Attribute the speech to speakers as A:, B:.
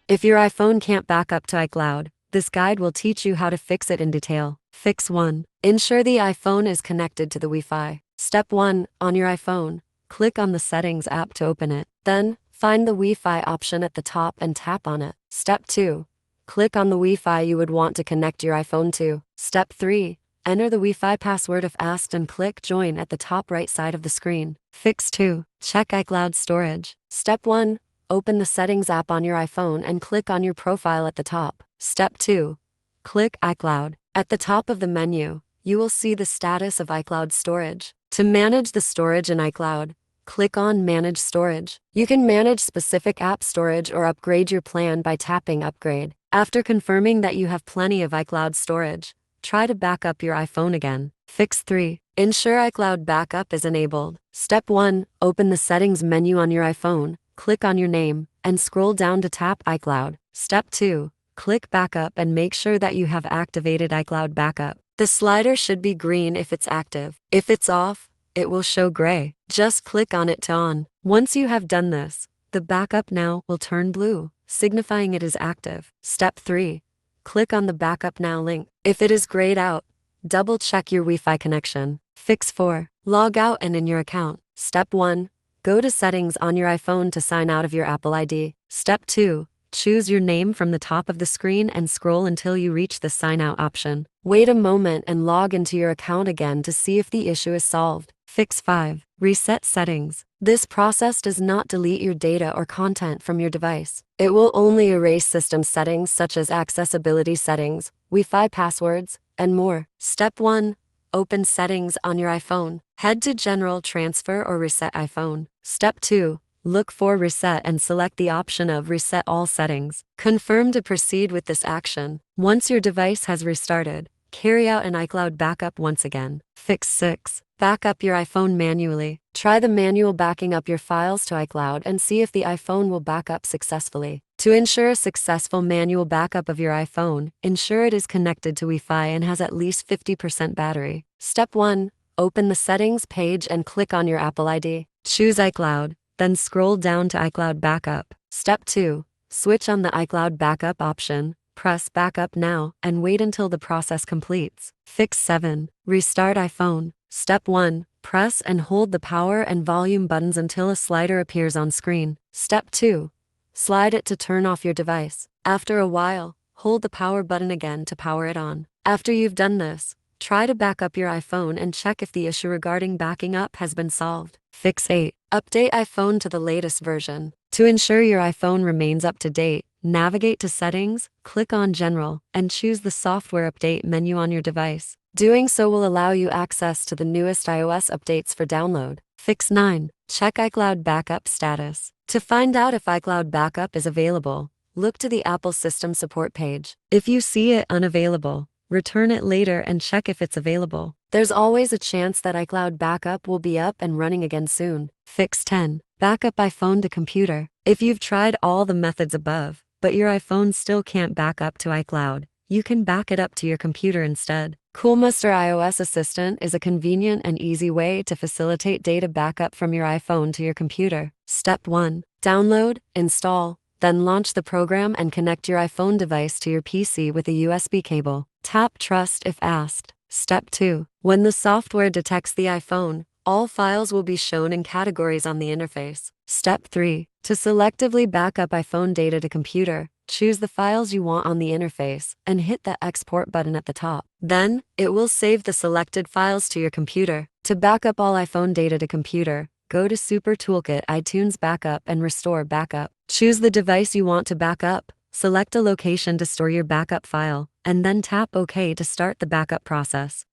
A: If your iPhone can't back up to iCloud, this guide will teach you how to fix it in detail. Fix 1. Ensure the iPhone is connected to the Wi-Fi. Step 1. On your iPhone, click on the Settings app to open it. Then, find the Wi-Fi option at the top and tap on it. Step 2. Click on the Wi-Fi you would want to connect your iPhone to. Step 3. Enter the Wi-Fi password if asked and click Join at the top right side of the screen. Fix 2. Check iCloud storage. Step 1. Open the Settings app on your iPhone and click on your profile at the top. Step 2. Click iCloud. At the top of the menu, you will see the status of iCloud storage. To manage the storage in iCloud, click on Manage Storage. You can manage specific app storage or upgrade your plan by tapping Upgrade. After confirming that you have plenty of iCloud storage, try to back up your iPhone again. Fix 3. Ensure iCloud backup is enabled. Step 1. Open the Settings menu on your iPhone, click on your name, and scroll down to tap iCloud. Step 2. Click Backup and make sure that you have activated iCloud Backup. The slider should be green if it's active. If it's off, it will show gray. Just click on it to on. Once you have done this, the backup now will turn blue, signifying it is active. Step 3. Click on the Backup Now link. If it is grayed out, double check your Wi-Fi connection. Fix 4. Log out and in your account. Step 1. Go to Settings on your iPhone to sign out of your Apple ID. Step 2. Choose your name from the top of the screen and scroll until you reach the Sign Out option. Wait a moment and log into your account again to see if the issue is solved. Fix 5. Reset settings. This process does not delete your data or content from your device. It will only erase system settings such as accessibility settings, Wi-Fi passwords, and more. Step 1. Open Settings on your iPhone. Head to General, Transfer or Reset iPhone. Step 2. Look for Reset and select the option of Reset All Settings. Confirm to proceed with this action. Once your device has restarted, carry out an iCloud backup once again. Fix 6. Back up your iPhone manually. Try the manual backing up your files to iCloud and see if the iPhone will back up successfully. To ensure a successful manual backup of your iPhone, ensure it is connected to Wi-Fi and has at least 50% battery. Step 1. Open the Settings page and click on your Apple ID. Choose iCloud, then scroll down to iCloud Backup. Step 2. Switch on the iCloud Backup option, press Backup Now, and wait until the process completes. Fix 7. Restart iPhone. Step 1. Press and hold the power and volume buttons until a slider appears on screen. Step 2. Slide it to turn off your device. After a while, hold the power button again to power it on. After you've done this, try to back up your iPhone and check if the issue regarding backing up has been solved. Fix 8. Update iPhone to the latest version. To ensure your iPhone remains up to date, navigate to Settings, click on General, and choose the Software Update menu on your device. Doing so will allow you access to the newest iOS updates for download. Fix 9. Check iCloud Backup status. To find out if iCloud Backup is available, look to the Apple System Support page. If you see it unavailable, return it later and check if it's available. There's always a chance that iCloud Backup will be up and running again soon. Fix 10. Backup iPhone to computer. If you've tried all the methods above, but your iPhone still can't back up to iCloud, you can back it up to your computer instead. Coolmuster iOS Assistant is a convenient and easy way to facilitate data backup from your iPhone to your computer. Step 1. Download, install, then launch the program and connect your iPhone device to your PC with a USB cable. Tap Trust if asked. Step 2. When the software detects the iPhone, all files will be shown in categories on the interface. Step 3. To selectively back up iPhone data to computer, choose the files you want on the interface and hit the Export button at the top. Then, it will save the selected files to your computer. To back up all iPhone data to computer, go to Super Toolkit iTunes Backup and Restore Backup. Choose the device you want to back up, select a location to store your backup file, and then tap OK to start the backup process.